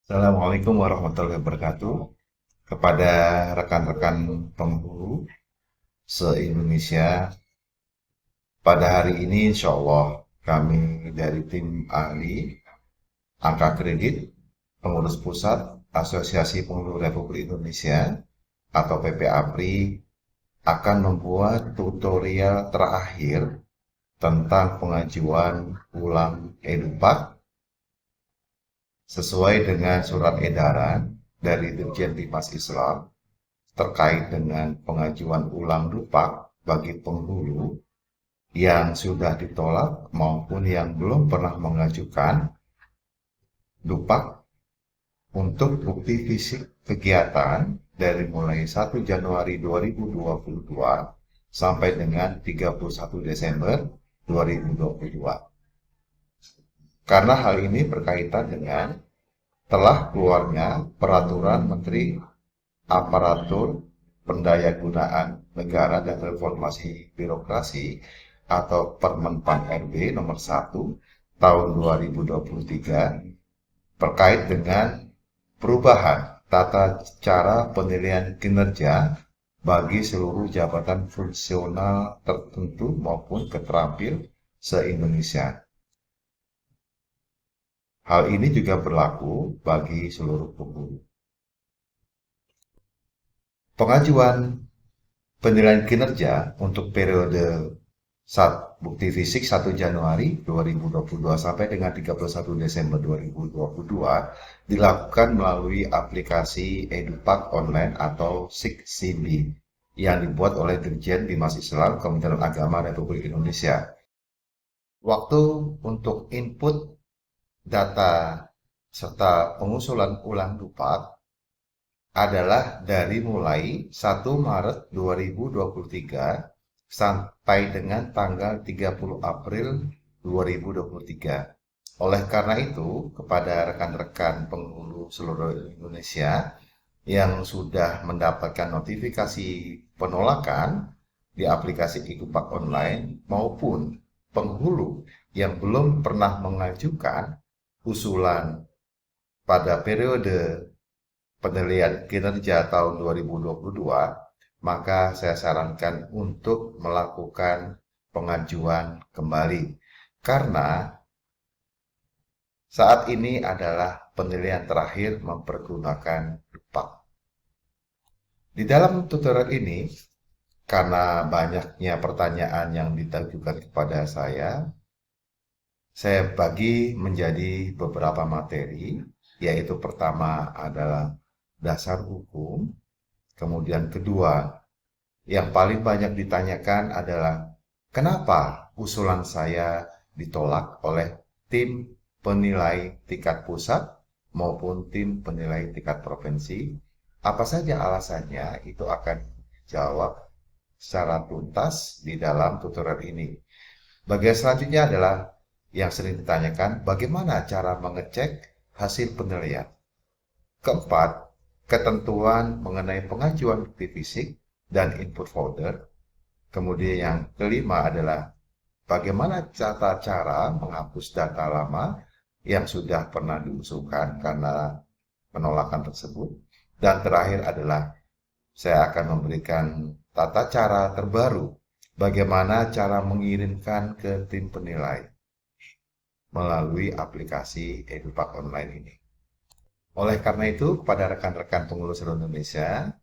Assalamualaikum warahmatullahi wabarakatuh. Kepada rekan-rekan pemburu se-Indonesia, pada hari ini insya Allah kami dari tim ahli angka kredit pengurus pusat Asosiasi Pengurus Republik Indonesia atau PPAPRI akan membuat tutorial terakhir tentang pengajuan ulang EDUPAK sesuai dengan surat edaran dari Dirjen Bimas Islam terkait dengan pengajuan ulang DUPAK bagi penghulu yang sudah ditolak maupun yang belum pernah mengajukan DUPAK untuk bukti fisik kegiatan dari mulai 1 Januari 2022 sampai dengan 31 Desember 2022. Karena hal ini berkaitan dengan telah keluarnya Peraturan Menteri Aparatur Pendayagunaan Negara dan Reformasi Birokrasi atau Permenpan RB nomor 1 tahun 2023 terkait dengan perubahan tata cara penilaian kinerja bagi seluruh jabatan fungsional tertentu maupun keterampil se-Indonesia. Hal ini juga berlaku bagi seluruh penghulu. Pengajuan penilaian kinerja untuk periode bukti fisik 1 Januari 2022 sampai dengan 31 Desember 2022 dilakukan melalui aplikasi EDUPAK Online atau SIKSIB yang dibuat oleh Dirjen Bimas Islam Kementerian Agama Republik Indonesia. Waktu untuk input data serta pengusulan ulang DUPAK adalah dari mulai 1 Maret 2023 sampai dengan tanggal 30 April 2023. Oleh karena itu, kepada rekan-rekan penghulu seluruh Indonesia yang sudah mendapatkan notifikasi penolakan di aplikasi EDUPAK Online maupun penghulu yang belum pernah mengajukan usulan pada periode penilaian kinerja tahun 2022, maka saya sarankan untuk melakukan pengajuan kembali. Karena saat ini adalah penilaian terakhir mempergunakan DUPAK. Di dalam tutorial ini, karena banyaknya pertanyaan yang ditujukan kepada saya bagi menjadi beberapa materi, yaitu pertama adalah dasar hukum, kemudian kedua, yang paling banyak ditanyakan adalah kenapa usulan saya ditolak oleh tim penilai tingkat pusat maupun tim penilai tingkat provinsi. Apa saja alasannya itu akan dijawab secara tuntas di dalam tutorial ini. Bagian selanjutnya adalah yang sering ditanyakan, bagaimana cara mengecek hasil penilaian. Keempat, ketentuan mengenai pengajuan bukti fisik dan input folder. Kemudian yang kelima adalah bagaimana tata cara menghapus data lama yang sudah pernah diusulkan karena penolakan tersebut. Dan terakhir adalah saya akan memberikan tata cara terbaru bagaimana cara mengirimkan ke tim penilai melalui aplikasi EDUPAK Online ini. Oleh karena itu, kepada rekan-rekan pengurus seluruh Indonesia,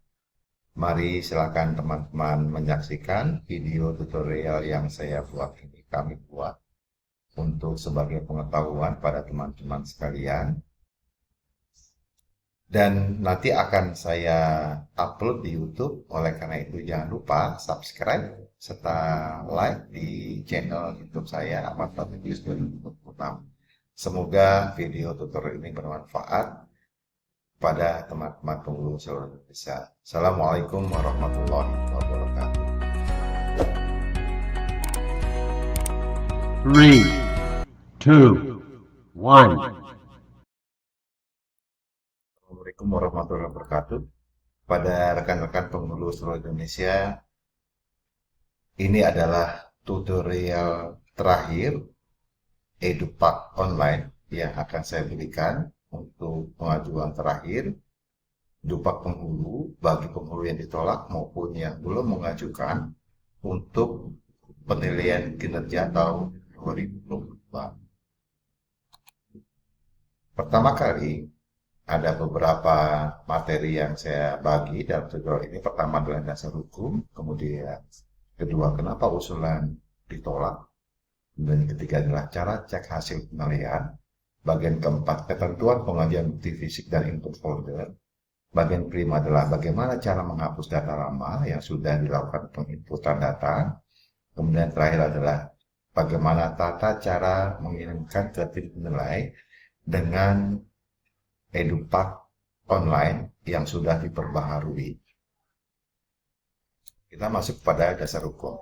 mari silakan teman-teman menyaksikan video tutorial yang kami buat untuk sebagai pengetahuan pada teman-teman sekalian. Dan nanti akan saya upload di YouTube. Oleh karena itu jangan lupa subscribe serta like di channel YouTube saya Ahmad Fadlius 2026. Semoga video tutorial ini bermanfaat pada teman-teman pengurus seluruh Indonesia. Assalamualaikum warahmatullahi wabarakatuh. 3, 2, 1. Assalamualaikum warahmatullahi wabarakatuh. Pada rekan-rekan pengurus seluruh Indonesia, ini adalah tutorial terakhir EDUPAK Online yang akan saya berikan untuk pengajuan terakhir, dupak penghulu bagi penghulu yang ditolak maupun yang belum mengajukan untuk penilaian kinerja tahun 2022. Pertama kali ada beberapa materi yang saya bagi dalam tutorial ini. Pertama adalah dasar hukum, kemudian kedua kenapa usulan ditolak, dan ketiga adalah cara cek hasil penilaian. Bagian keempat, ketentuan pengajian bukti fisik dan input folder. Bagian kelima adalah bagaimana cara menghapus data lama yang sudah dilakukan penginputan data. Kemudian terakhir adalah bagaimana tata cara mengirimkan ke tim penilai dengan EduPack online yang sudah diperbaharui. Kita masuk pada dasar hukum.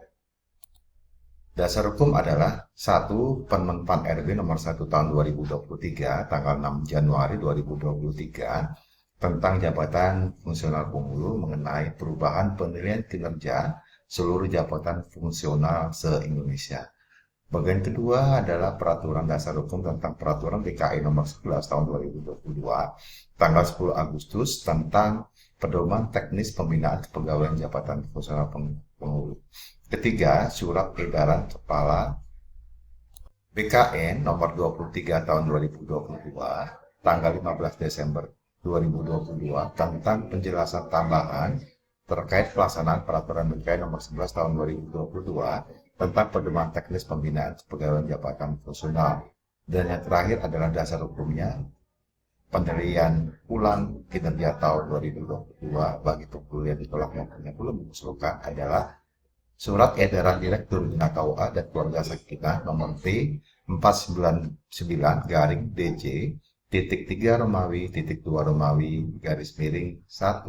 Dasar hukum adalah 1. Permen-Pan RB nomor 1 tahun 2023 tanggal 6 Januari 2023 tentang jabatan fungsional penghulu mengenai perubahan penilaian kinerja seluruh jabatan fungsional se-Indonesia. Bagian kedua adalah peraturan dasar hukum tentang peraturan DKI nomor 11 tahun 2022 tanggal 10 Agustus tentang pedoman teknis pembinaan kepegawaian jabatan fungsional penghulu. Ketiga, surat edaran kepala BKN nomor 23 tahun 2022 tanggal 15 Desember 2022 tentang penjelasan tambahan terkait pelaksanaan peraturan BKN nomor 11 tahun 2022 tentang pedoman teknis pembinaan kepegawaian jabatan fungsional. Dan yang terakhir adalah dasar hukumnya, penilaian ulang kinerja tahun 2022 bagi penghulu yang ditolak maupun yang belum mengusulkan adalah Surat Edaran Direktur Bina KUA dan Keluarga Sakinah nomor P499-DC titik 3 Romawi titik 2 Romawi garis miring 1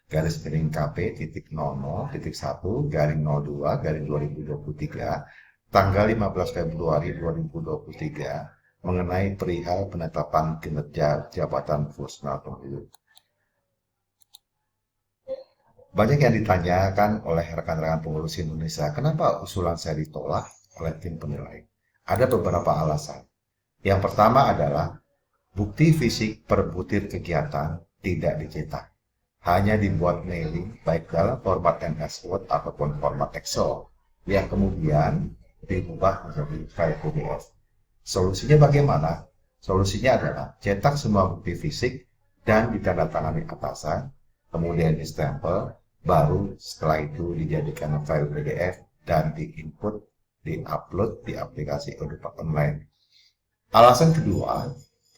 garis miring KP titik 00 titik 1 garing 02 garing 2023 tanggal 15 Februari 2023 mengenai perihal penetapan kinerja jabatan fungsional penghulu. Banyak yang ditanyakan oleh rekan-rekan pengurus Indonesia, kenapa usulan saya ditolak oleh tim penilai? Ada beberapa alasan. Yang pertama adalah bukti fisik per butir kegiatan tidak dicetak. Hanya dibuat mailing baik dalam format MS Word ataupun format Excel yang kemudian diubah menjadi file PDF. Solusinya bagaimana? Solusinya adalah cetak semua bukti fisik dan ditandatangani atasan, kemudian distempel, baru setelah itu dijadikan file PDF dan diinput, diupload di aplikasi EduPack Online. Alasan kedua,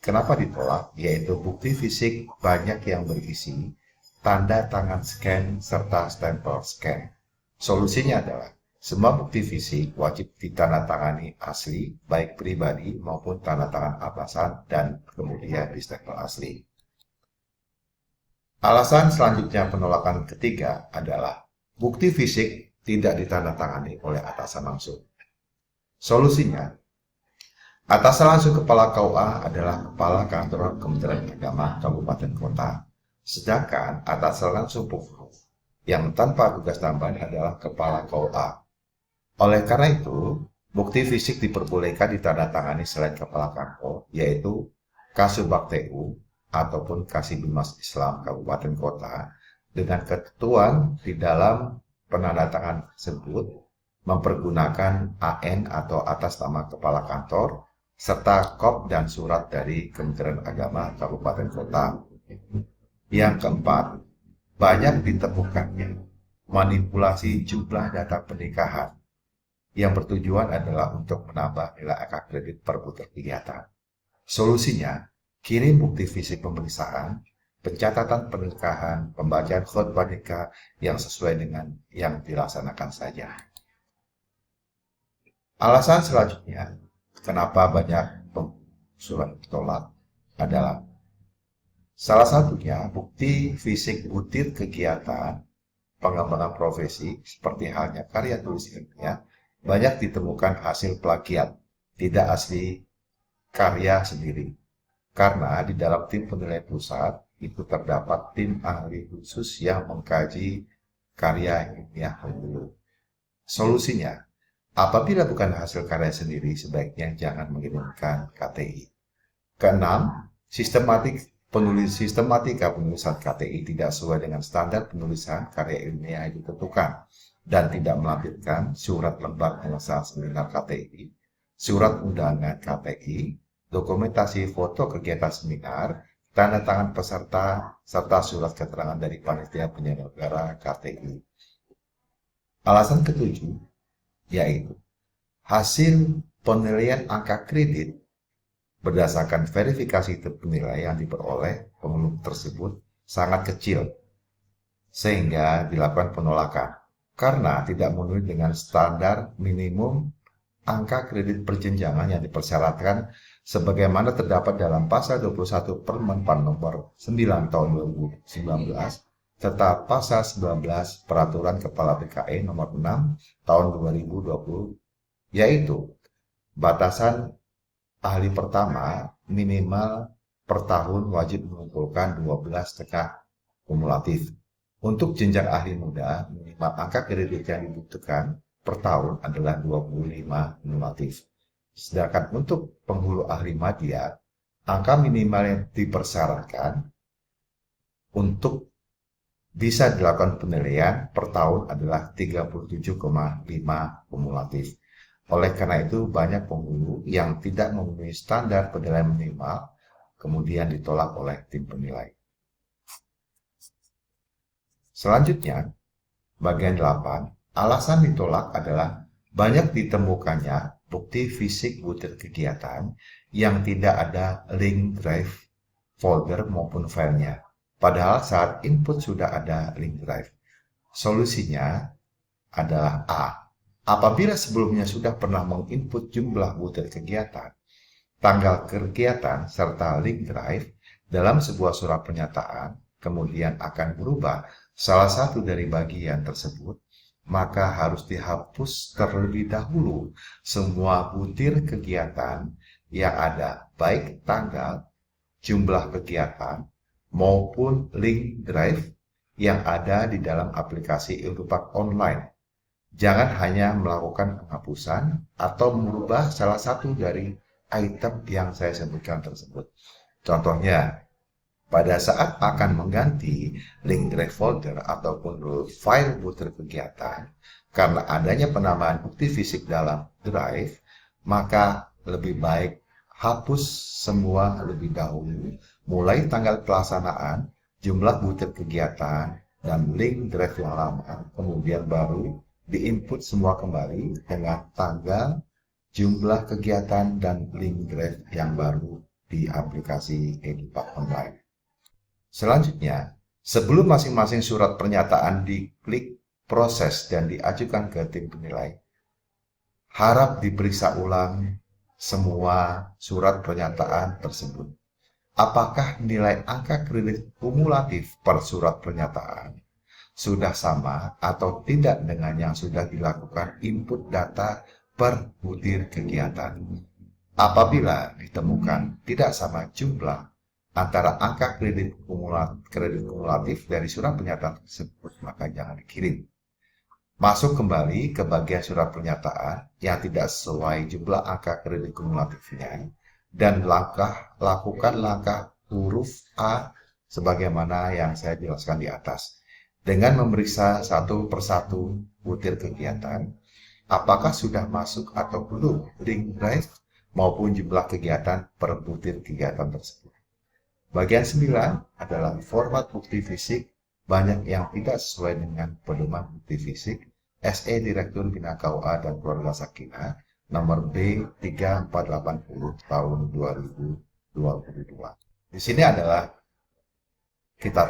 kenapa ditolak, yaitu bukti fisik banyak yang berisi tanda tangan scan serta stempel scan. Solusinya adalah semua bukti fisik wajib ditandatangani asli, baik pribadi maupun tanda tangan atasan dan kemudian distempel asli. Alasan selanjutnya penolakan ketiga adalah bukti fisik tidak ditandatangani oleh atasan langsung. Solusinya, atasan langsung kepala KUA adalah kepala kantor Kementerian Agama Kabupaten Kota, sedangkan atasan langsung penghulu yang tanpa tugas tambahan adalah kepala KUA. Oleh karena itu, bukti fisik diperbolehkan ditandatangani selain kepala kantor, yaitu Kasubag TU ataupun Kasibimas Islam Kabupaten Kota dengan ketentuan di dalam penandatangan tersebut mempergunakan AN atau atas nama kepala kantor serta kop dan surat dari Kementerian Agama Kabupaten Kota. Yang keempat, banyak ditemukannya manipulasi jumlah data pernikahan yang bertujuan adalah untuk menambah nilai angka kredit per butir kegiatan. Solusinya, kirim bukti fisik pemeriksaan, pencatatan pernikahan, pembacaan khotbah nikah yang sesuai dengan yang dilaksanakan saja. Alasan selanjutnya, kenapa banyak usulan ditolak adalah salah satunya bukti fisik butir kegiatan pengembangan profesi seperti halnya karya tulis ilmiah banyak ditemukan hasil plagiat, tidak asli karya sendiri. Karena di dalam tim penilai pusat itu terdapat tim ahli khusus yang mengkaji karya ilmiah penghulu. Solusinya, apabila bukan hasil karya sendiri, sebaiknya jangan mengirimkan KTI. Keenam, sistematika penulisan KTI tidak sesuai dengan standar penulisan karya ilmiah yang ditentukan dan tidak melampirkan surat lembar pengesahan seminar KTI, surat undangan KTI, dokumentasi foto kegiatan seminar, tanda tangan peserta, serta surat keterangan dari panitia penyelenggara KTI. Alasan ketujuh, yaitu hasil penilaian angka kredit berdasarkan verifikasi penilaian yang diperoleh pengeluh tersebut sangat kecil, sehingga dilakukan penolakan karena tidak memenuhi dengan standar minimum angka kredit perjenjangan yang dipersyaratkan sebagaimana terdapat dalam pasal 21 Permen-Pan nomor 9 tahun 2019 serta pasal 19 Peraturan Kepala BKN nomor 6 tahun 2020, yaitu batasan ahli pertama minimal per tahun wajib mengumpulkan 12 TK kumulatif. Untuk jenjang ahli muda, minimal angka kredit yang dibutuhkan per tahun adalah 25 kumulatif. Sedangkan untuk penghulu ahli madya, angka minimal yang dipersyaratkan untuk bisa dilakukan penilaian per tahun adalah 37,5 kumulatif. Oleh karena itu, banyak penghulu yang tidak memenuhi standar penilaian minimal kemudian ditolak oleh tim penilai. Selanjutnya, bagian 8, alasan ditolak adalah banyak ditemukannya bukti fisik butir kegiatan yang tidak ada link drive, folder maupun filenya. Padahal saat input sudah ada link drive. Solusinya adalah A. Apabila sebelumnya sudah pernah menginput jumlah butir kegiatan, tanggal kegiatan, serta link drive dalam sebuah surat pernyataan, kemudian akan berubah salah satu dari bagian tersebut, maka harus dihapus terlebih dahulu semua butir kegiatan yang ada, baik tanggal, jumlah kegiatan, maupun link drive yang ada di dalam aplikasi Edupak Online. Jangan hanya melakukan penghapusan atau merubah salah satu dari item yang saya sebutkan tersebut. Contohnya, pada saat akan mengganti link drive folder ataupun file butir kegiatan, karena adanya penambahan bukti fisik dalam drive, maka lebih baik hapus semua lebih dahulu, mulai tanggal pelaksanaan, jumlah butir kegiatan, dan link drive yang lama, kemudian baru diinput semua kembali dengan tanggal, jumlah kegiatan, dan link drive yang baru di aplikasi Edupak Online. Selanjutnya, sebelum masing-masing surat pernyataan diklik proses dan diajukan ke tim penilai, harap diperiksa ulang semua surat pernyataan tersebut. Apakah nilai angka kredit kumulatif per surat pernyataan sudah sama atau tidak dengan yang sudah dilakukan input data per butir kegiatan. Apabila ditemukan tidak sama jumlah antara angka kredit kumulatif dari surat pernyataan tersebut, maka jangan dikirim. Masuk kembali ke bagian surat pernyataan yang tidak sesuai jumlah angka kredit kumulatifnya dan lakukan langkah huruf A sebagaimana yang saya jelaskan di atas. Dengan memeriksa satu persatu butir kegiatan, apakah sudah masuk atau belum link drive maupun jumlah kegiatan per butir kegiatan tersebut. Bagian 9 adalah format bukti fisik, banyak yang tidak sesuai dengan pedoman bukti fisik SE Direktur Bina KUA dan Keluarga Sakinah nomor B3480 tahun 2022. Di sini adalah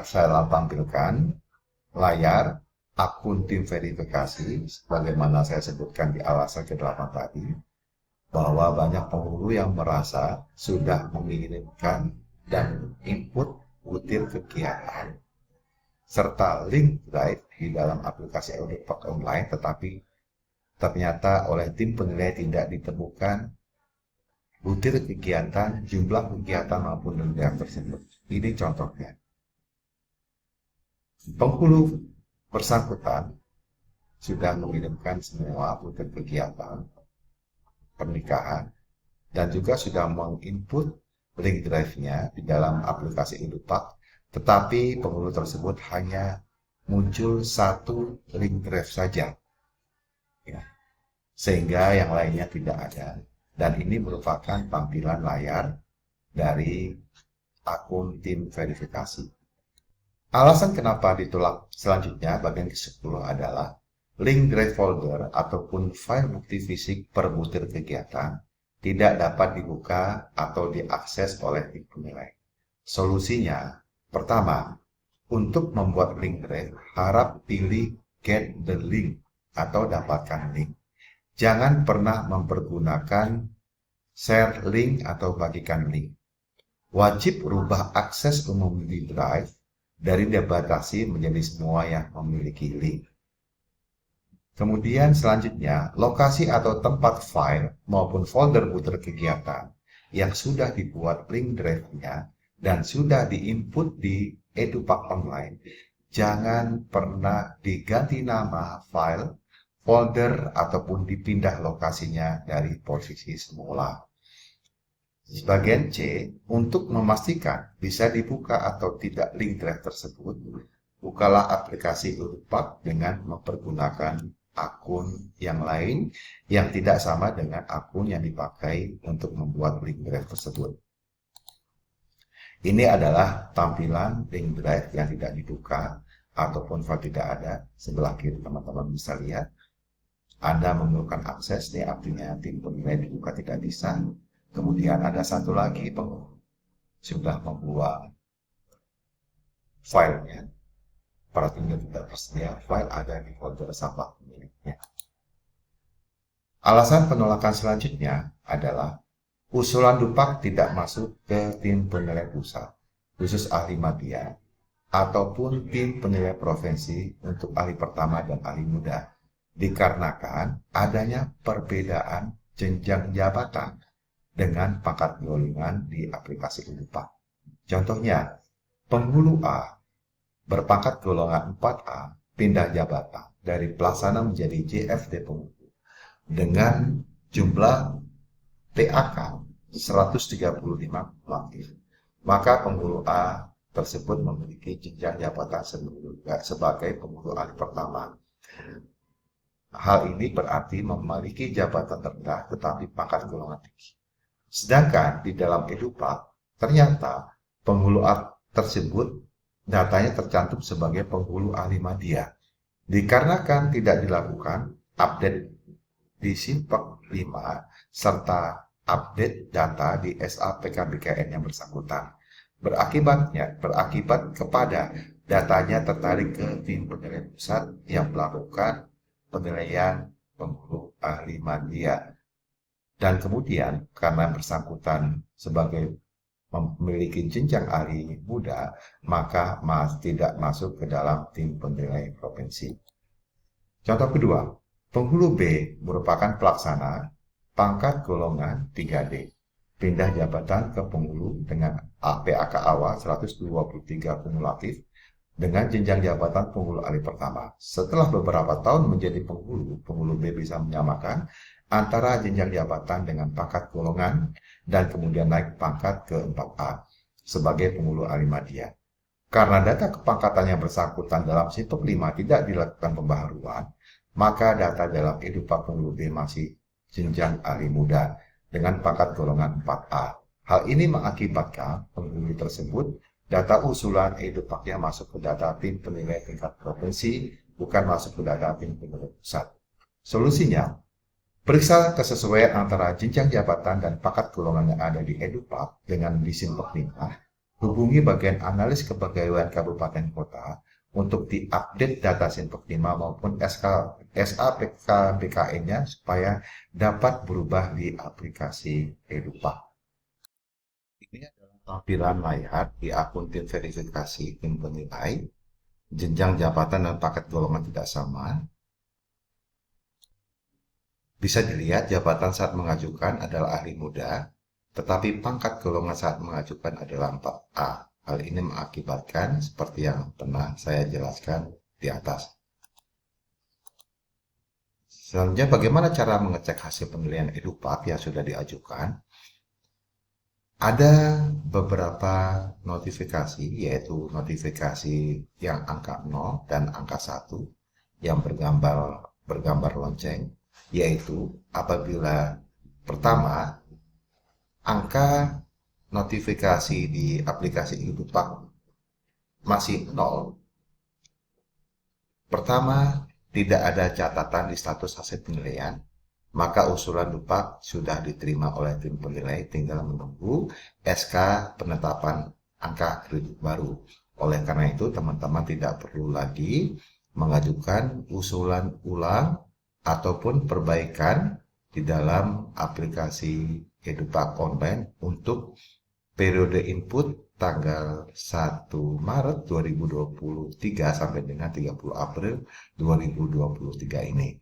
saya tampilkan layar akun tim verifikasi sebagaimana saya sebutkan di alasan ke-8 tadi, bahwa banyak penghulu yang merasa sudah mengirimkan dan input butir kegiatan serta link drive di dalam aplikasi Edupak Online, tetapi ternyata oleh tim penilai tidak ditemukan butir kegiatan, jumlah kegiatan maupun link drive tersebut. Ini contohnya. Penghulu bersangkutan sudah mengirimkan semua butir kegiatan pernikahan dan juga sudah menginput link drive-nya di dalam aplikasi Edupak, tetapi penghulu tersebut hanya muncul satu link drive saja, ya, sehingga yang lainnya tidak ada. Dan ini merupakan tampilan layar dari akun tim verifikasi. Alasan kenapa ditolak selanjutnya bagian ke-10 adalah link drive folder ataupun file bukti fisik per butir kegiatan tidak dapat dibuka atau diakses oleh tim penilai. Solusinya, pertama, untuk membuat link drive, harap pilih get the link atau dapatkan link. Jangan pernah mempergunakan share link atau bagikan link. Wajib rubah akses umum di drive dari dibatasi menjadi semua yang memiliki link. Kemudian selanjutnya, lokasi atau tempat file maupun folder butir kegiatan yang sudah dibuat link drive-nya dan sudah diinput di Edupak Online, jangan pernah diganti nama file, folder, ataupun dipindah lokasinya dari posisi semula. Bagian C, untuk memastikan bisa dibuka atau tidak link drive tersebut, bukalah aplikasi Edupak dengan mempergunakan akun yang lain yang tidak sama dengan akun yang dipakai untuk membuat link drive tersebut. Ini adalah tampilan link drive yang tidak dibuka ataupun file tidak ada. Sebelah kiri teman-teman bisa lihat. Anda memerlukan akses, ini artinya tim penilai dibuka tidak bisa. Kemudian ada satu lagi penghulu sudah membuat filenya. Para penilai tidak tersedia, file ada di folder sampah pemiliknya. Alasan penolakan selanjutnya adalah usulan Dupak tidak masuk ke tim penilai pusat, khusus ahli media, ataupun tim penilai provinsi untuk ahli pertama dan ahli muda, dikarenakan adanya perbedaan jenjang jabatan dengan pangkat golongan di aplikasi Edupak. Contohnya, penghulu A berpangkat golongan 4A pindah jabatan dari pelaksana menjadi JFD penghulu dengan jumlah TAK 135 aktif. Maka penghulu A tersebut memiliki jenjang jabatan sebagai penghulu ahli pertama. Hal ini berarti memiliki jabatan rendah tetapi pangkat golongan tinggi. Sedangkan di dalam Edupak, ternyata penghulu A tersebut datanya tercantum sebagai penghulu ahli media. Dikarenakan tidak dilakukan update di Sinpek 5 serta update data di SAPKBKN yang bersangkutan. Berakibat kepada datanya tertarik ke tim penilai pusat yang melakukan penilaian penghulu ahli media. Dan kemudian karena bersangkutan sebagai memiliki jenjang ahli muda, maka tidak masuk ke dalam tim penilai provinsi. Contoh kedua, penghulu B merupakan pelaksana pangkat golongan 3D, pindah jabatan ke penghulu dengan PAK awal 123 kumulatif dengan jenjang jabatan penghulu ahli pertama. Setelah beberapa tahun menjadi penghulu B bisa menyamakan antara jenjang jabatan dengan pangkat golongan dan kemudian naik pangkat ke 4A sebagai penghulu ahli media. Karena data kepangkatan yang bersangkutan dalam Sinpek 5 tidak dilakukan pembaharuan, maka data dalam Edupak penghulu B masih jenjang ahli muda dengan pangkat golongan 4A. Hal ini mengakibatkan penghulu tersebut data usulan Edupaknya masuk ke data tim penilai tingkat provinsi, bukan masuk ke data tim penilai pusat. Solusinya, periksa kesesuaian antara jenjang jabatan dan pangkat golongan yang ada di Edupak dengan di Sinpek 5. Hubungi bagian analis kepegawaian kabupaten kota untuk diupdate data Sinpek 5 maupun SAPKBKN-nya supaya dapat berubah di aplikasi Edupak. Ini adalah tampilan layar di akun tim verifikasi tim penilai. Jenjang jabatan dan paket golongan tidak sama. Bisa dilihat jabatan saat mengajukan adalah ahli muda, tetapi pangkat golongan saat mengajukan adalah 4A. Hal ini mengakibatkan seperti yang pernah saya jelaskan di atas. Selanjutnya, bagaimana cara mengecek hasil penilaian Edupak yang sudah diajukan? Ada beberapa notifikasi, yaitu notifikasi yang angka 0 dan angka 1 yang bergambar lonceng, yaitu apabila pertama angka notifikasi di aplikasi Edupak masih 0. Pertama, tidak ada catatan di status hasil penilaian, maka usulan Dupak sudah diterima oleh tim penilai, tinggal menunggu SK penetapan angka kredit baru. Oleh karena itu, teman-teman tidak perlu lagi mengajukan usulan ulang ataupun perbaikan di dalam aplikasi Edupak Online untuk periode input tanggal 1 Maret 2023 sampai dengan 30 April 2023 ini.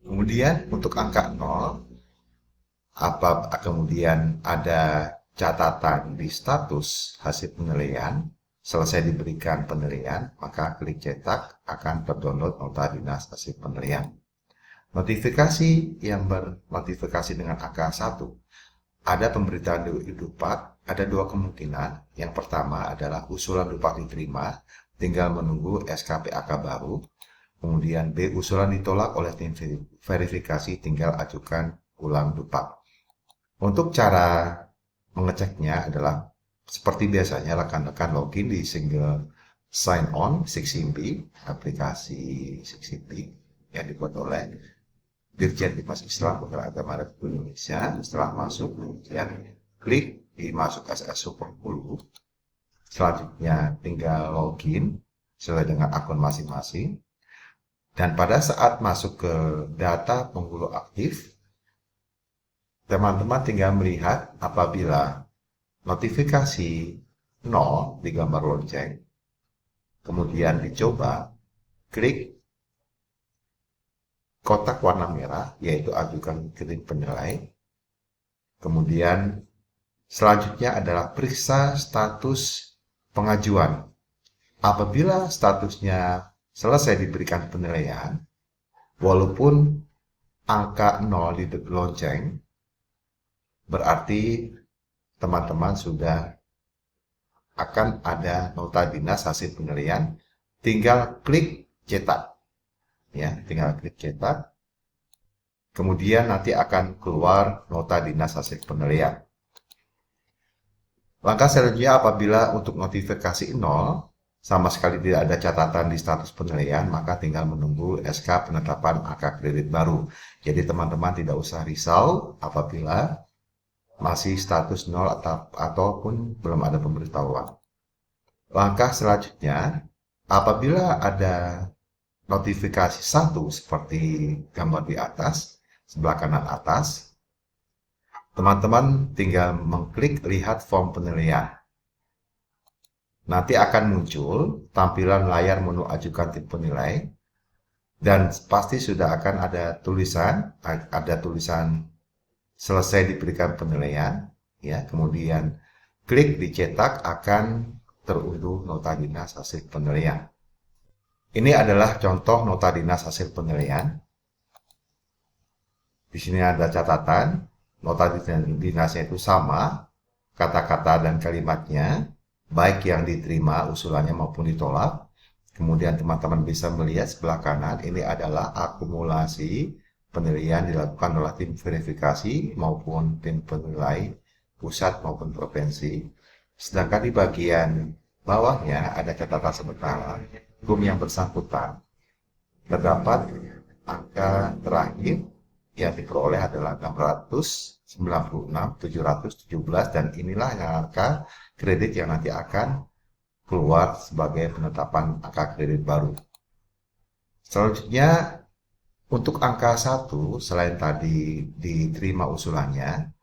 Kemudian untuk angka 0, kemudian ada catatan di status hasil penilaian, selesai diberikan penilaian, maka klik cetak akan terdownload nota dinas hasil penilaian. Notifikasi yang bernotifikasi dengan angka 1, ada pemberitaan di Dupak, ada dua kemungkinan. Yang pertama adalah usulan Dupak diterima, tinggal menunggu SKPAK baru. Kemudian B, usulan ditolak oleh tim verifikasi, tinggal ajukan ulang Dupak. Untuk cara mengeceknya adalah seperti biasanya rekan-rekan login di single sign on 6MP, aplikasi 6MP yang dibuat oleh Dirjen Dinas Islam Pemuda Agama Republik Indonesia. Setelah masuk, kemudian klik di masuk SS Super 10. Selanjutnya tinggal login sesuai dengan akun masing-masing. Dan pada saat masuk ke data penghulu aktif, teman-teman tinggal melihat apabila notifikasi 0 di gambar lonceng, kemudian dicoba, klik kotak warna merah, yaitu ajukan kredit penilai. Kemudian selanjutnya adalah periksa status pengajuan. Apabila statusnya selesai diberikan penilaian, walaupun angka 0 di lonceng, berarti teman-teman sudah akan ada nota dinas hasil penilaian, tinggal klik cetak. Ya, tinggal klik cetak. Kemudian nanti akan keluar nota dinas hasil penilaian. Langkah selanjutnya apabila untuk notifikasi 0 sama sekali tidak ada catatan di status penilaian, maka tinggal menunggu SK penetapan angka kredit baru. Jadi teman-teman tidak usah risau apabila masih status 0 ataupun belum ada pemberitahuan. Langkah selanjutnya, apabila ada notifikasi 1 seperti gambar di atas, sebelah kanan atas, teman-teman tinggal mengklik lihat form penilaian. Nanti akan muncul tampilan layar menu ajukan tim penilai, dan pasti sudah akan ada tulisan selesai diberikan penilaian, ya. Kemudian klik dicetak akan terunduh nota dinas hasil penilaian. Ini adalah contoh nota dinas hasil penilaian. Di sini ada catatan, nota dinasnya itu sama, kata-kata dan kalimatnya, baik yang diterima usulannya maupun ditolak. Kemudian teman-teman bisa melihat sebelah kanan, ini adalah akumulasi penilaian dilakukan oleh tim verifikasi maupun tim penilai pusat maupun provinsi. Sedangkan di bagian bawahnya ada catatan sementara hukum yang bersangkutan. Terdapat angka terakhir yang diperoleh adalah 696.717 dan inilah angka kredit yang nanti akan keluar sebagai penetapan angka kredit baru. Selanjutnya, untuk angka 1, selain tadi diterima usulannya,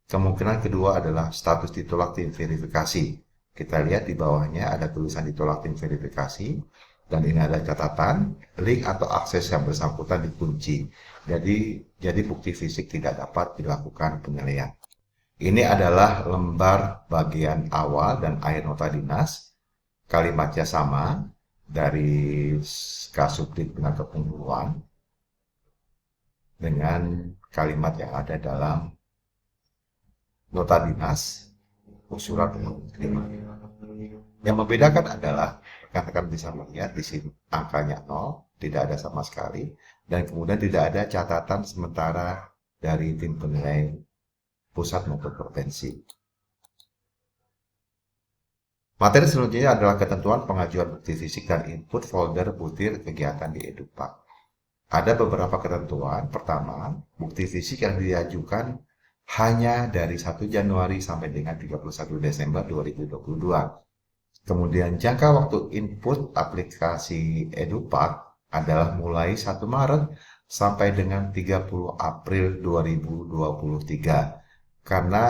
kemungkinan kedua adalah status ditolak tim verifikasi. Kita lihat di bawahnya ada tulisan ditolak tim verifikasi, dan ini ada catatan, link atau akses yang bersangkutan dikunci. Jadi bukti fisik tidak dapat dilakukan penilaian. Ini adalah lembar bagian awal dan akhir nota dinas. Kalimatnya sama dari Kasubdit Bina Kepenguluan dengan kalimat yang ada dalam nota dinas, surat terima. Yang membedakan adalah rekan-rekan bisa melihat di sini angkanya 0, tidak ada sama sekali, dan kemudian tidak ada catatan sementara dari tim penilai pusat maupun provinsi. Materi selanjutnya adalah ketentuan pengajuan bukti fisik dan input folder butir kegiatan di EduPak. Ada beberapa ketentuan. Pertama, bukti fisik yang diajukan hanya dari 1 Januari sampai dengan 31 Desember 2022. Kemudian jangka waktu input aplikasi EduPak adalah mulai 1 Maret sampai dengan 30 April 2023 karena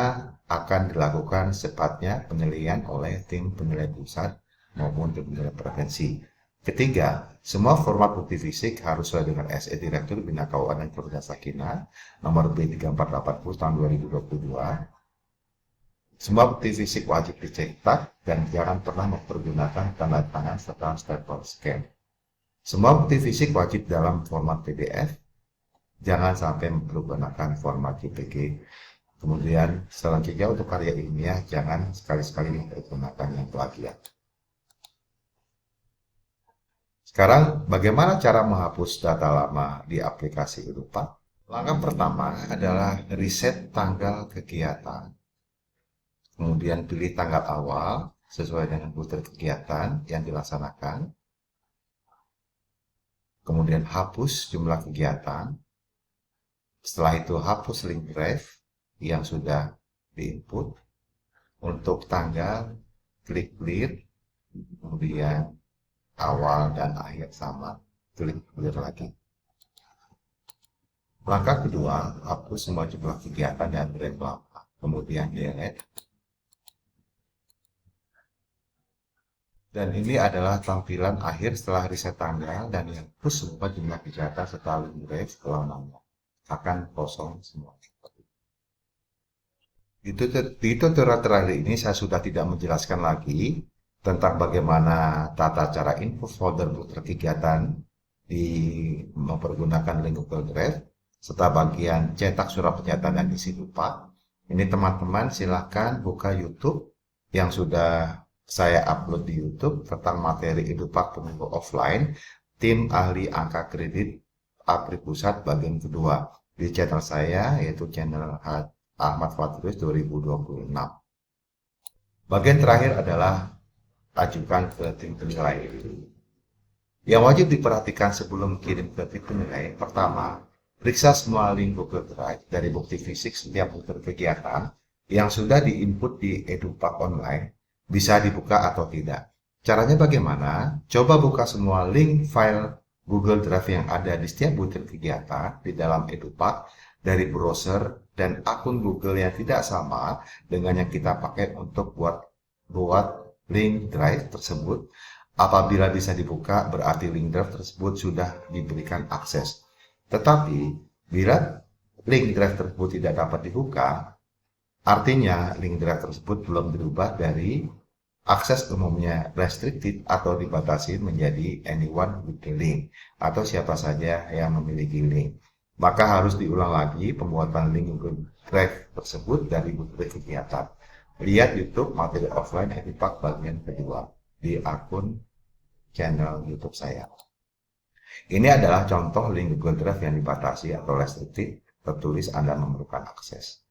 akan dilakukan secepatnya penilaian oleh tim penilai pusat maupun tim penilai provinsi. Ketiga, semua format bukti fisik harus sesuai dengan SE Direktur Bina Keuangan dan Keluarga Sakinah nomor B3480 tahun 2022. Semua bukti fisik wajib dicetak dan jangan pernah mempergunakan tanda tangan serta stempel scan. Semua bukti fisik wajib dalam format PDF, jangan sampai mempergunakan format JPG. Kemudian selanjutnya untuk karya ilmiah jangan sekali-sekali mempergunakan yang plagiat. Sekarang bagaimana cara menghapus data lama di aplikasi EduPak? Langkah pertama adalah reset tanggal kegiatan. Kemudian pilih tanggal awal sesuai dengan butir kegiatan yang dilaksanakan. Kemudian hapus jumlah kegiatan. Setelah itu hapus link drive yang sudah diinput. Untuk tanggal, klik clear. Kemudian awal dan akhir sama, klik clear lagi. Langkah kedua, hapus semua jumlah kegiatan dan drive lama. Kemudian delete. Dan ini adalah tampilan akhir setelah reset tanggal dan yang hapus semua jumlah kegiatan setelah link drive selamanya. Akan kosong semua. Di tutorial terakhir ini saya sudah tidak menjelaskan lagi tentang bagaimana tata cara info folder butir kegiatan di mempergunakan link Google Drive serta bagian cetak surat pernyataan dan isi lupa. Ini teman-teman silahkan buka YouTube yang sudah saya upload di YouTube tentang materi EduPak Pemilu Offline, tim ahli angka kredit Apri Pusat bagian kedua di channel saya yaitu channel Ahmad Fatrus 2026. Bagian terakhir adalah ajukan ke tim penilai. Yang wajib diperhatikan sebelum kirim ke tim penilai, pertama, periksa semua link Google Drive dari bukti fisik setiap butir kegiatan yang sudah diinput di EduPak Online, bisa dibuka atau tidak. Caranya bagaimana? Coba buka semua link file Google Drive yang ada di setiap butir kegiatan di dalam EduPak dari browser dan akun Google yang tidak sama dengan yang kita pakai untuk buat link drive tersebut. Apabila bisa dibuka, berarti link drive tersebut sudah diberikan akses. Tetapi, bila link drive tersebut tidak dapat dibuka, artinya link drive tersebut belum dirubah dari akses umumnya restricted atau dibatasi menjadi anyone with the link atau siapa saja yang memiliki link. Maka harus diulang lagi pembuatan link Google Drive tersebut dari butir kegiatan. Lihat YouTube materi offline EduPak bagian kedua di akun channel YouTube saya. Ini adalah contoh link Google Drive yang dibatasi atau restricted, tertulis Anda memerlukan akses.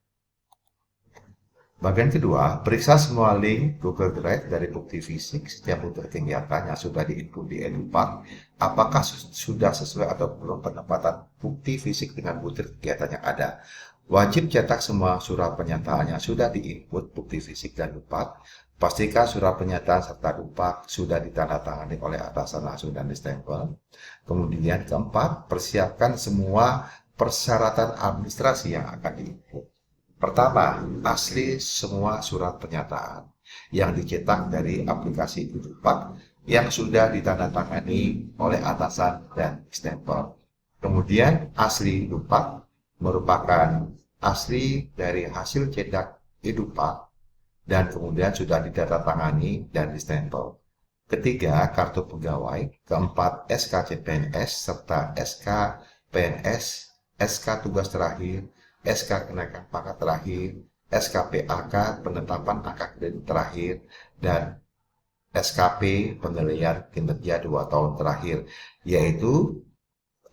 Bagian kedua, periksa semua link Google Drive dari bukti fisik setiap butir kegiatan yang sudah diinput di EduPak. Apakah sudah sesuai atau belum penempatan bukti fisik dengan butir kegiatan yang ada. Wajib cetak semua surat pernyataan yang sudah diinput bukti fisik dan EduPak. Pastikan surat pernyataan serta EduPak sudah ditandatangani oleh atasan langsung dan distempel. Kemudian keempat, persiapkan semua persyaratan administrasi yang akan diinput. Pertama, asli semua surat pernyataan yang dicetak dari aplikasi EduPak yang sudah ditandatangani oleh atasan dan stempel. Kemudian, asli EduPak merupakan asli dari hasil cetak EduPak dan kemudian sudah ditandatangani dan distempel. Ketiga, kartu pegawai. Keempat, SK CPNS serta SK PNS, SK tugas terakhir, SK kenaikan pangkat terakhir, SKP AK penetapan angka kredit terakhir, dan SKP penilaian kinerja 2 tahun terakhir, yaitu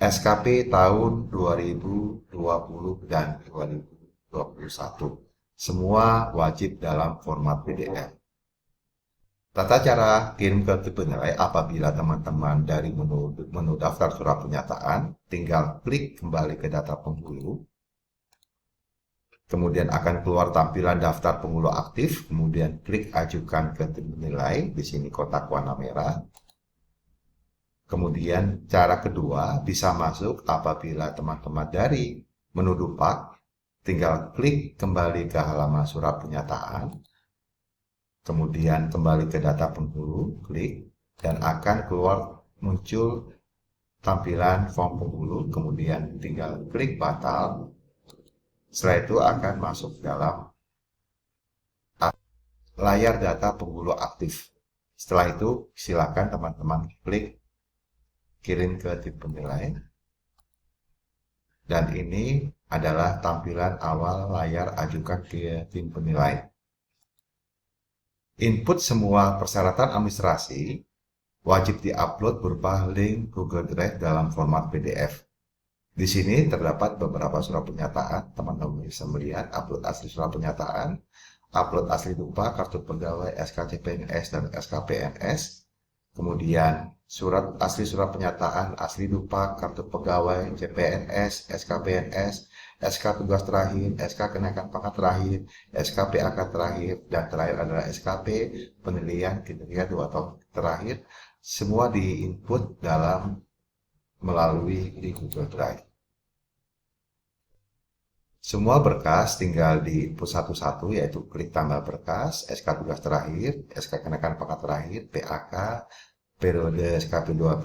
SKP tahun 2020 dan 2021. Semua wajib dalam format PDF. Tata cara kirim ke tim penilai: apabila teman-teman dari menu daftar surat pernyataan, tinggal klik kembali ke data penghulu. Kemudian akan keluar tampilan daftar penghulu aktif, kemudian klik ajukan ke tim penilai, di sini kotak warna merah. Kemudian cara kedua bisa masuk apabila teman-teman dari menu dupak, tinggal klik kembali ke halaman surat pernyataan. Kemudian kembali ke data penghulu, klik, dan akan keluar muncul tampilan form penghulu, kemudian tinggal klik batal. Setelah itu akan masuk dalam layar data penghulu aktif. Setelah itu silakan teman-teman klik kirim ke tim penilai. Dan ini adalah tampilan awal layar ajukan ke tim penilai. Input semua persyaratan administrasi wajib diupload berupa link Google Drive dalam format PDF. Di sini terdapat beberapa surat pernyataan. Teman-teman bisa melihat upload asli surat pernyataan, upload asli dupa, kartu pegawai, SKCPNS, dan SKPNS. Kemudian asli surat pernyataan, asli dupa, kartu pegawai, CPNS, SKPNS, SK tugas terakhir, SK kenaikan pangkat terakhir, SKP AK terakhir, dan terakhir adalah SKP penilaian kinerja 2 tahun terakhir. Semua diinput melalui di Google Drive. Semua berkas tinggal diinput satu-satu, yaitu klik tambah berkas, SK tugas terakhir, SK kenaikan pangkat terakhir, PAK, periode SKP 2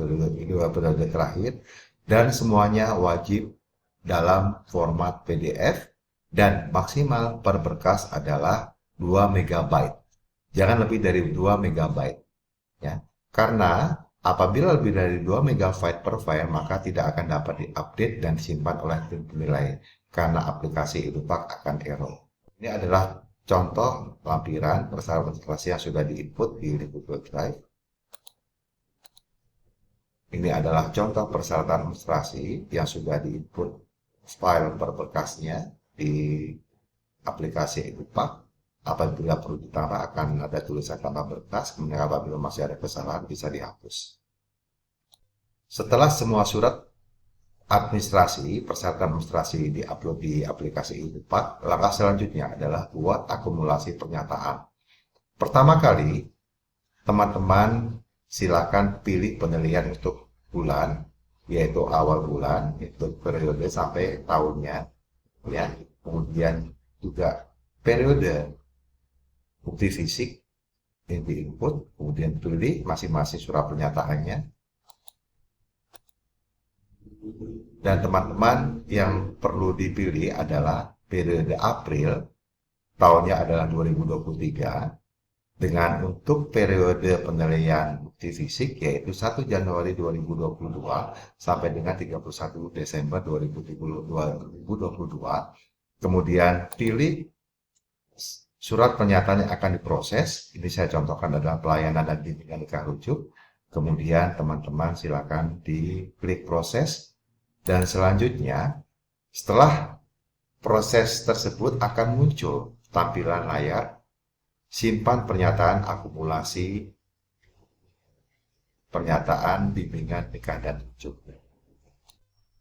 periode terakhir, dan semuanya wajib dalam format PDF, dan maksimal per berkas adalah 2 MB. Jangan lebih dari 2 MB. Ya. Karena apabila lebih dari 2 MB per file, maka tidak akan dapat diupdate dan disimpan oleh tim penilai, karena aplikasi Edupak akan error. Ini adalah contoh lampiran persyaratan administrasi yang sudah diinput di Google Drive. Ini adalah contoh persyaratan administrasi yang sudah diinput file per berkasnya di aplikasi Edupak. Apabila perlu ditambah akan ada tulisan tambah berkas, kemudian apabila masih ada kesalahan bisa dihapus. Setelah semua surat persyaratan administrasi diupload di aplikasi Edupak, langkah selanjutnya adalah buat akumulasi pernyataan. Pertama kali, teman-teman silakan pilih penilaian untuk bulan, yaitu awal bulan, itu periode sampai tahunnya, ya. Kemudian juga periode bukti fisik yang diinput, kemudian pilih masing-masing surat pernyataannya. Dan teman-teman yang perlu dipilih adalah periode April, tahunnya adalah 2023, dengan untuk periode penilaian bukti fisik yaitu 1 Januari 2022 sampai dengan 31 Desember 2022. Kemudian pilih surat pernyataan yang akan diproses. Ini saya contohkan adalah pelayanan dan bimbingan nikah rujuk. Kemudian teman-teman silakan diklik proses. Dan selanjutnya, setelah proses tersebut akan muncul tampilan layar simpan pernyataan akumulasi pernyataan bimbingan nikah dan rujuk.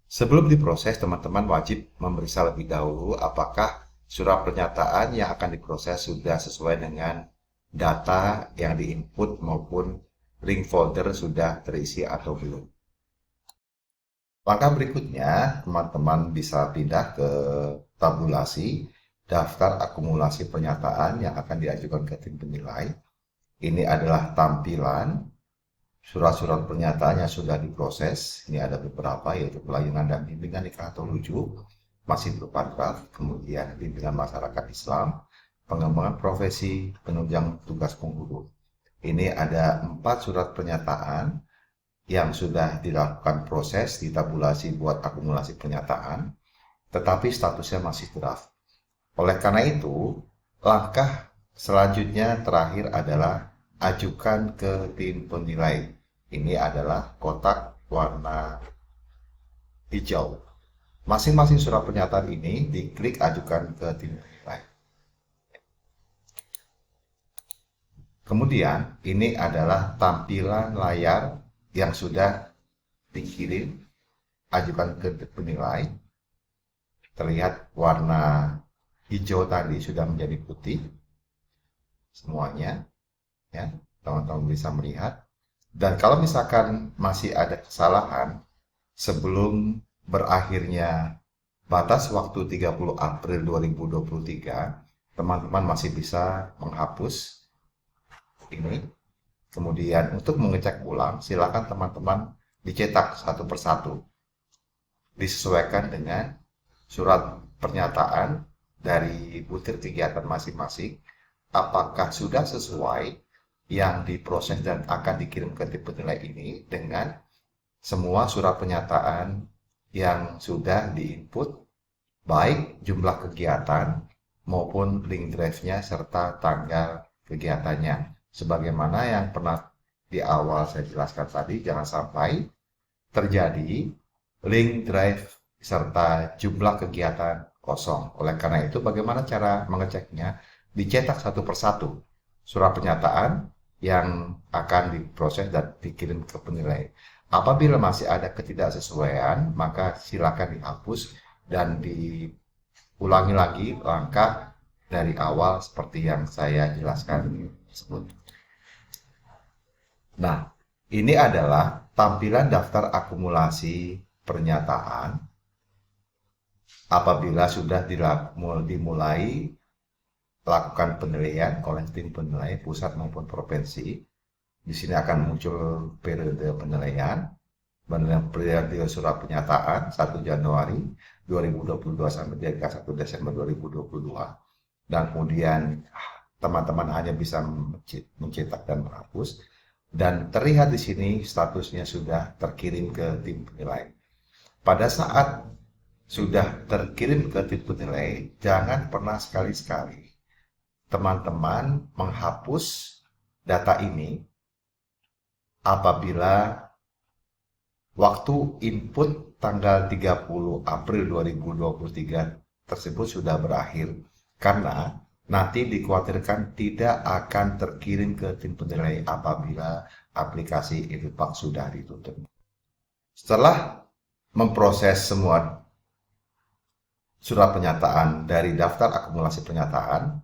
Sebelum diproses, teman-teman wajib memeriksa lebih dahulu apakah surat pernyataan yang akan diproses sudah sesuai dengan data yang diinput maupun link folder sudah terisi atau belum. Langkah berikutnya, teman-teman bisa pindah ke tabulasi daftar akumulasi pernyataan yang akan diajukan ke tim penilai. Ini adalah tampilan surat-surat pernyataan yang sudah diproses. Ini ada beberapa, yaitu pelayanan dan bimbingan nikah atau rujuk, masih berupa draft, kemudian bimbingan masyarakat Islam, pengembangan profesi, penunjang tugas penghulu. Ini ada 4 surat pernyataan yang sudah dilakukan proses di tabulasi buat akumulasi pernyataan, tetapi statusnya masih draft. Oleh karena itu, langkah selanjutnya terakhir adalah ajukan ke tim penilai. Ini adalah kotak warna hijau. Masing-masing surat pernyataan ini diklik ajukan ke tim penilai. Kemudian, ini adalah tampilan layar yang sudah dikirim ajukan ke penilai. Terlihat warna hijau tadi sudah menjadi putih semuanya, ya, teman-teman bisa melihat. Dan kalau misalkan masih ada kesalahan sebelum berakhirnya batas waktu 30 April 2023, teman-teman masih bisa menghapus ini. Kemudian untuk mengecek ulang, silakan teman-teman dicetak satu persatu. Disesuaikan dengan surat pernyataan dari butir kegiatan masing-masing, apakah sudah sesuai yang diproses dan akan dikirim ke tim penilai ini dengan semua surat pernyataan yang sudah diinput, baik jumlah kegiatan maupun link drive-nya serta tanggal kegiatannya. Sebagaimana yang pernah di awal saya jelaskan tadi, jangan sampai terjadi link drive serta jumlah kegiatan kosong. Oleh karena itu, bagaimana cara mengeceknya? Dicetak satu persatu surat pernyataan yang akan diproses dan dikirim ke penilai. Apabila masih ada ketidaksesuaian, maka silakan dihapus dan diulangi lagi langkah dari awal seperti yang saya jelaskan tersebut. Nah, ini adalah tampilan daftar akumulasi pernyataan apabila sudah dimulai lakukan penilaian oleh tim penilai pusat maupun provinsi. Di sini akan muncul periode penilaian, periode surat pernyataan 1 Januari 2022 sampai 31 Desember 2022. Dan kemudian teman-teman hanya bisa mencetak dan menghapus. Dan terlihat di sini statusnya sudah terkirim ke tim penilai. Pada saat sudah terkirim ke tim penilai, jangan pernah sekali-sekali teman-teman menghapus data ini apabila waktu input tanggal 30 April 2023 tersebut sudah berakhir, karena nanti dikhawatirkan tidak akan terkirim ke tim penilai apabila aplikasi Edupak sudah ditutup. Setelah memproses semua surat pernyataan dari daftar akumulasi pernyataan,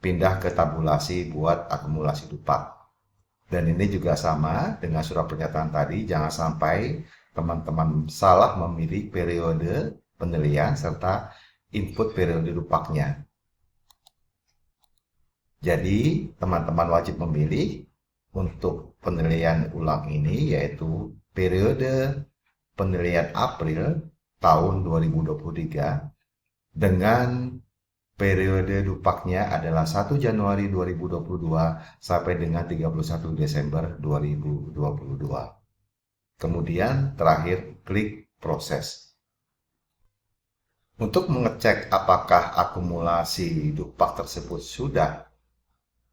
pindah ke tabulasi buat akumulasi Dupak. Dan ini juga sama dengan surat pernyataan tadi, jangan sampai teman-teman salah memilih periode penilaian serta input periode Dupaknya. Jadi, teman-teman wajib memilih untuk penilaian ulang ini, yaitu periode penilaian April tahun 2023 dengan periode Dupaknya adalah 1 Januari 2022 sampai dengan 31 Desember 2022. Kemudian terakhir klik proses. Untuk mengecek apakah akumulasi Dupak tersebut sudah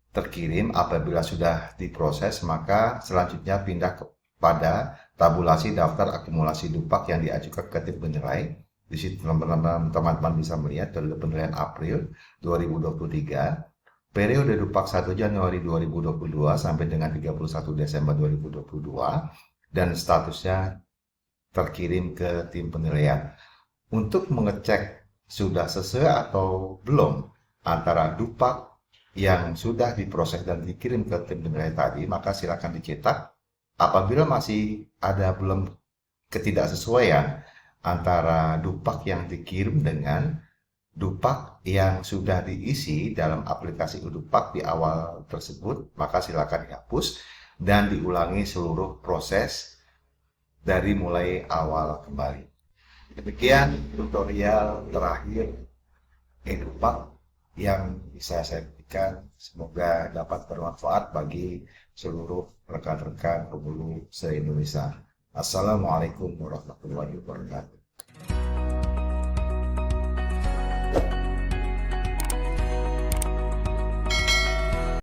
terkirim, apabila sudah diproses, maka selanjutnya pindah kepada tabulasi daftar akumulasi Dupak yang diajukan ke tim penilai. Di situ teman-teman bisa melihat periode penilaian April 2023, periode Dupak 1 Januari 2022 sampai dengan 31 Desember 2022, dan statusnya terkirim ke tim penilaian. Untuk mengecek sudah sesuai atau belum antara Dupak yang sudah diproses dan dikirim ke tim penilai tadi, maka silakan dicetak. Apabila masih ada belum ketidaksesuaian antara Dupak yang dikirim dengan Dupak yang sudah diisi dalam aplikasi Dupak di awal tersebut, maka silakan dihapus dan diulangi seluruh proses dari mulai awal kembali. Demikian tutorial terakhir Edupak yang bisa saya berikan. Semoga dapat bermanfaat bagi seluruh rekan-rekan pemulu se-Indonesia. Assalamualaikum warahmatullahi wabarakatuh.